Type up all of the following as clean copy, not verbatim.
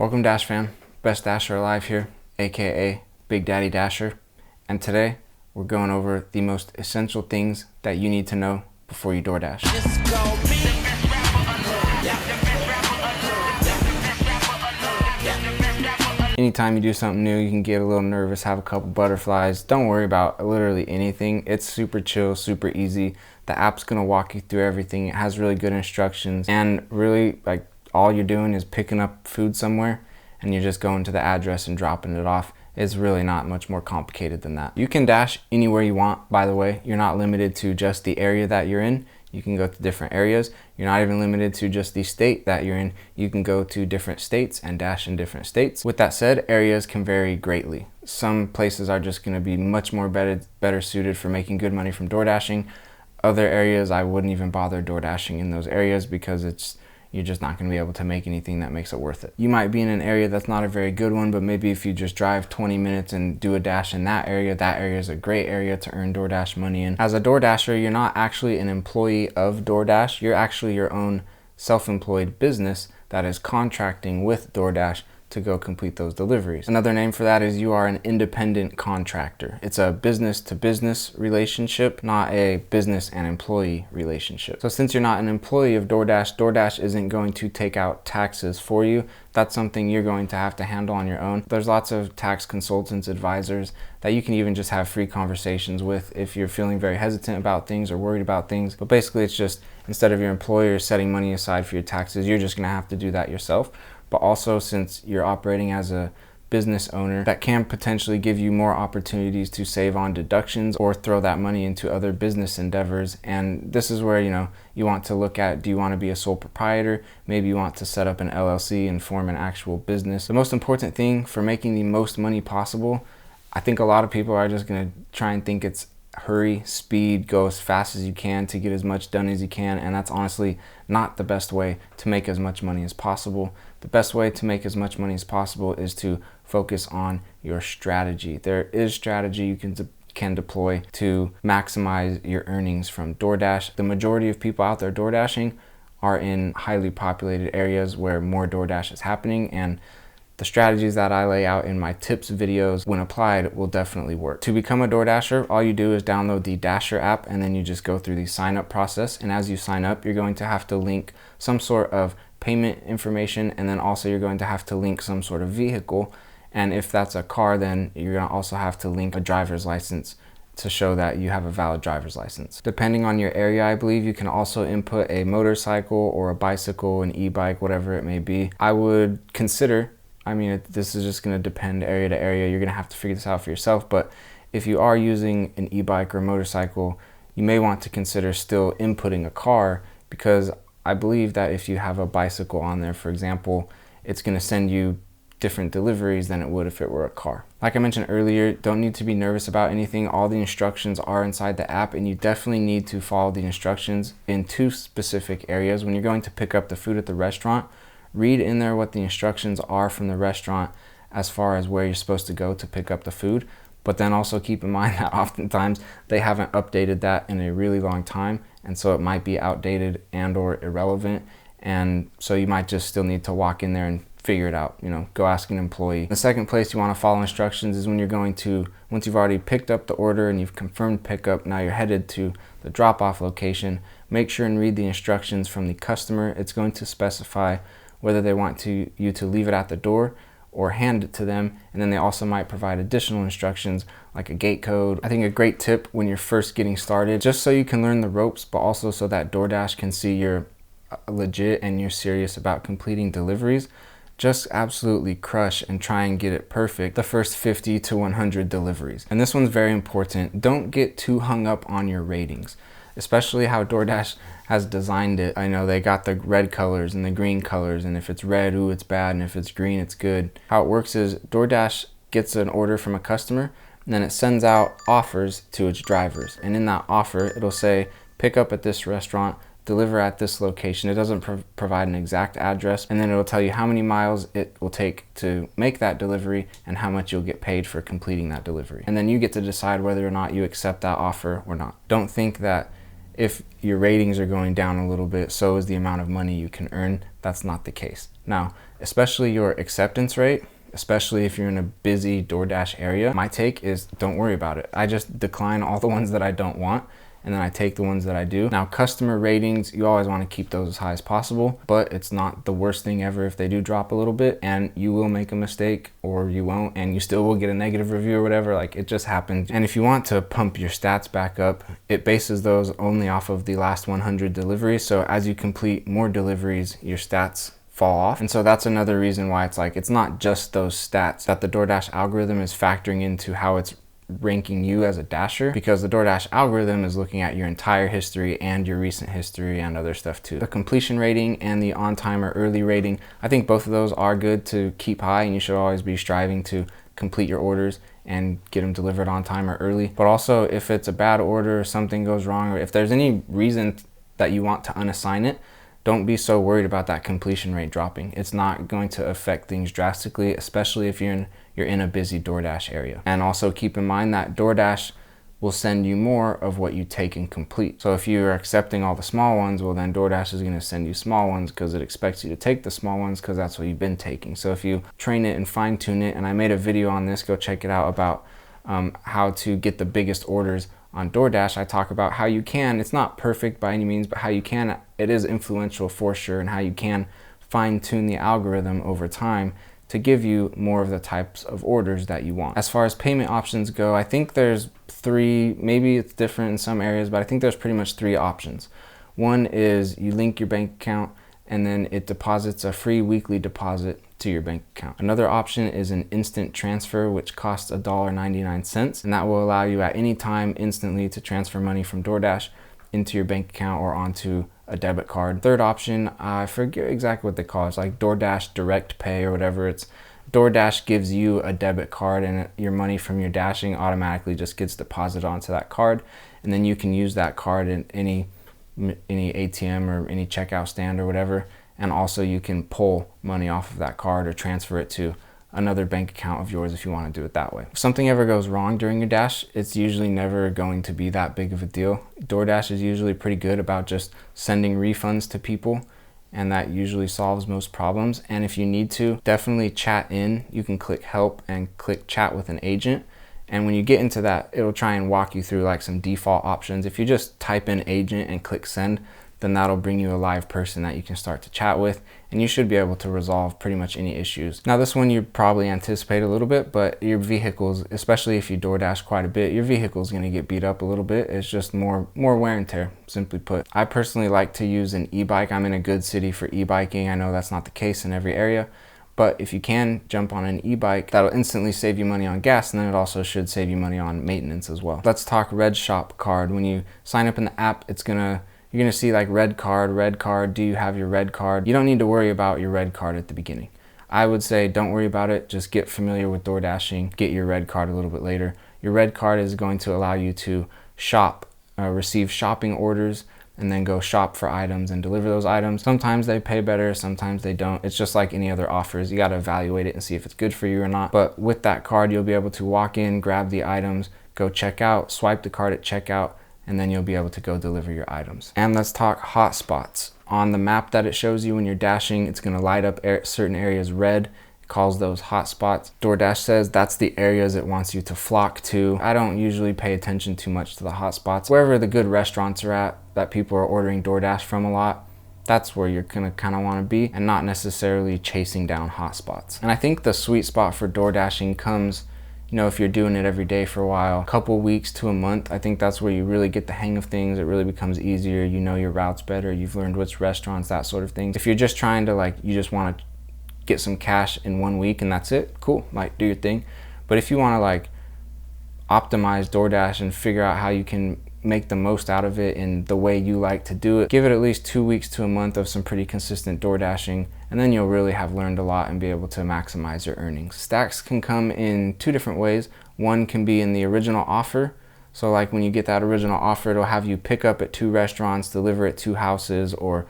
Welcome Dash fam, best Dasher alive here, aka Big Daddy Dasher, and today we're going over the most essential things that you need to know before you DoorDash. Anytime you do something new, you can get a little nervous, have a couple butterflies. Don't worry about literally anything. It's super chill, super easy. The app's gonna walk you through everything. It has really good instructions, and really like all you're doing is picking up food somewhere and you're just going to the address and dropping it off. It's really not much more complicated than that. You can Dash anywhere you want, by the way. You're not limited to just the area that you're in. You can go to different areas. You're not even limited to just the state that you're in. You can go to different states and Dash in different states. With that said, areas can vary greatly. Some places are just gonna be much more better suited for making good money from DoorDashing. Other areas, I wouldn't even bother DoorDashing in those areas because you're just not going to be able to make anything that makes it worth it. You might be in an area that's not a very good one, but maybe if you just drive 20 minutes and do a Dash in that area is a great area to earn DoorDash money in. As a DoorDasher, you're not actually an employee of DoorDash. You're actually your own self-employed business that is contracting with DoorDash to go complete those deliveries. Another name for that is you are an independent contractor. It's a business to business relationship, not a business and employee relationship. So since you're not an employee of DoorDash, DoorDash isn't going to take out taxes for you. That's something you're going to have to handle on your own. There's lots of tax consultants, advisors that you can even just have free conversations with if you're feeling very hesitant about things or worried about things. But basically it's just, instead of your employer setting money aside for your taxes, you're just gonna have to do that yourself. But also, since you're operating as a business owner, that can potentially give you more opportunities to save on deductions or throw that money into other business endeavors. And this is where, you want to look at, do you want to be a sole proprietor? Maybe you want to set up an LLC and form an actual business. The most important thing for making the most money possible, I think a lot of people are just going to try and think it's hurry, speed, go as fast as you can to get as much done as you can, and that's honestly not the best way to make as much money as possible. The best way to make as much money as possible is to focus on your strategy. There is strategy you can deploy to maximize your earnings from DoorDash. The majority of people out there DoorDashing are in highly populated areas where more DoorDash is happening, and the strategies that I lay out in my tips videos, when applied, will definitely work. To become a DoorDasher, all you do is download the Dasher app, and then you just go through the sign up process. And as you sign up, you're going to have to link some sort of payment information, and then also you're going to have to link some sort of vehicle. And if that's a car, then you're gonna also have to link a driver's license to show that you have a valid driver's license. Depending on your area, I believe you can also input a motorcycle or a bicycle, an e-bike, whatever it may be. I would consider, this is just going to depend area to area. You're going to have to figure this out for yourself. But if you are using an e-bike or a motorcycle, you may want to consider still inputting a car, because I believe that if you have a bicycle on there, for example, it's going to send you different deliveries than it would if it were a car. Like I mentioned earlier, don't need to be nervous about anything. All the instructions are inside the app, and you definitely need to follow the instructions in two specific areas. When you're going to pick up the food at the restaurant, read in there what the instructions are from the restaurant as far as where you're supposed to go to pick up the food. But then also keep in mind that oftentimes they haven't updated that in a really long time, and so it might be outdated and or irrelevant, and so you might just still need to walk in there and figure it out. Go ask an employee. The second place you want to follow instructions is when you're going to, once you've already picked up the order and you've confirmed pickup, now you're headed to the drop-off location. Make sure and read the instructions from the customer. It's going to specify whether they want you to leave it at the door or hand it to them. And then they also might provide additional instructions like a gate code. I think a great tip when you're first getting started, just so you can learn the ropes, but also so that DoorDash can see you're legit and you're serious about completing deliveries, just absolutely crush and try and get it perfect the first 50 to 100 deliveries. And this one's very important. Don't get too hung up on your ratings, especially how DoorDash has designed it. I know they got the red colors and the green colors, and if it's red, ooh, it's bad, and if it's green, it's good. How it works is DoorDash gets an order from a customer, and then it sends out offers to its drivers. And in that offer, it'll say, pick up at this restaurant, deliver at this location. It doesn't provide an exact address, and then it'll tell you how many miles it will take to make that delivery and how much you'll get paid for completing that delivery. And then you get to decide whether or not you accept that offer or not. Don't think that if your ratings are going down a little bit, so is the amount of money you can earn. That's not the case. Now, especially your acceptance rate, especially if you're in a busy DoorDash area, my take is don't worry about it. I just decline all the ones that I don't want, and then I take the ones that I do. Now, customer ratings, you always want to keep those as high as possible, but it's not the worst thing ever if they do drop a little bit, and you will make a mistake or you won't, and you still will get a negative review or whatever. Like, it just happens. And if you want to pump your stats back up, it bases those only off of the last 100 deliveries. So as you complete more deliveries, your stats fall off. And so that's another reason why it's like, it's not just those stats that the DoorDash algorithm is factoring into how it's ranking you as a dasher, because the DoorDash algorithm is looking at your entire history and your recent history and other stuff too. The completion rating and the on time or early rating, I think both of those are good to keep high, and you should always be striving to complete your orders and get them delivered on time or early. But also, if it's a bad order or something goes wrong, or if there's any reason that you want to unassign it, don't be so worried about that completion rate dropping. It's not going to affect things drastically, especially if you're in a busy DoorDash area. And also keep in mind that DoorDash will send you more of what you take and complete. So if you're accepting all the small ones, well then DoorDash is gonna send you small ones because it expects you to take the small ones because that's what you've been taking. So if you train it and fine tune it, and I made a video on this, go check it out, about how to get the biggest orders on DoorDash. I talk about how you can, it's not perfect by any means, but how you can, it is influential for sure, and how you can fine tune the algorithm over time to give you more of the types of orders that you want. As far as payment options go, I think there's three, maybe it's different in some areas, but I think there's pretty much three options. One is you link your bank account and then it deposits a free weekly deposit to your bank account. Another option is an instant transfer, which costs $1.99, and that will allow you at any time instantly to transfer money from DoorDash into your bank account or onto a debit card. Third option, I forget exactly what they call it. It's like DoorDash Direct Pay or whatever. It's DoorDash gives you a debit card, and your money from your dashing automatically just gets deposited onto that card, and then you can use that card in any ATM or any checkout stand or whatever. And also you can pull money off of that card or transfer it to another bank account of yours if you want to do it that way. If something ever goes wrong during your dash, it's usually never going to be that big of a deal. DoorDash is usually pretty good about just sending refunds to people, and that usually solves most problems. And if you need to, definitely chat in. You can click help and click chat with an agent. And when you get into that, it'll try and walk you through like some default options. If you just type in agent and click send, then that'll bring you a live person that you can start to chat with, and you should be able to resolve pretty much any issues. Now this one you probably anticipate a little bit, but your vehicles, especially if you DoorDash quite a bit, your vehicle is going to get beat up a little bit. It's just more wear and tear, simply put. I personally like to use an e-bike. I'm in a good city for e-biking. I know that's not the case in every area, but if you can jump on an e-bike, that'll instantly save you money on gas, and then it also should save you money on maintenance as well. Let's talk Red Shop card. When you sign up in the app, you're gonna see like red card, do you have your red card? You don't need to worry about your red card at the beginning. I would say don't worry about it, just get familiar with DoorDashing, get your red card a little bit later. Your red card is going to allow you to shop, receive shopping orders, and then go shop for items and deliver those items. Sometimes they pay better, sometimes they don't. It's just like any other offers. You gotta evaluate it and see if it's good for you or not. But with that card, you'll be able to walk in, grab the items, go check out, swipe the card at checkout, and then you'll be able to go deliver your items. And let's talk hotspots. On the map that it shows you when you're dashing, it's gonna light up certain areas red. It calls those hotspots. DoorDash says that's the areas it wants you to flock to. I don't usually pay attention too much to the hotspots. Wherever the good restaurants are at that people are ordering DoorDash from a lot, that's where you're gonna kind of want to be, and not necessarily chasing down hotspots. And I think the sweet spot for DoorDashing comes, you know, if you're doing it every day for a while, a couple weeks to a month. I think that's where you really get the hang of things. It really becomes easier. You know your routes better. You've learned which restaurants, that sort of thing. If you're just trying to you just want to get some cash in 1 week and that's it, cool, do your thing. But if you want to optimize DoorDash and figure out how you can make the most out of it in the way you like to do it, give it at least 2 weeks to a month of some pretty consistent DoorDashing, and then you'll really have learned a lot and be able to maximize your earnings. Stacks can come in two different ways. One can be in the original offer. So when you get that original offer, it'll have you pick up at 2 restaurants, deliver at 2 houses, or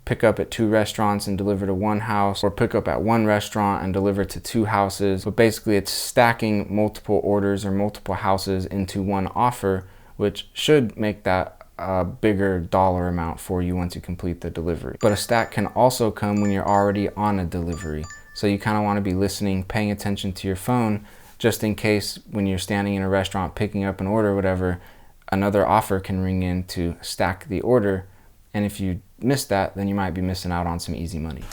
pick up at 2 restaurants and deliver to 1 house, or pick up at 1 restaurant and deliver to 2 houses. But basically it's stacking multiple orders or multiple houses into one offer, which should make that a bigger dollar amount for you once you complete the delivery. But a stack can also come when you're already on a delivery. So you kind of want to be listening, paying attention to your phone, just in case when you're standing in a restaurant picking up an order or whatever, another offer can ring in to stack the order. And if you miss that, then you might be missing out on some easy money.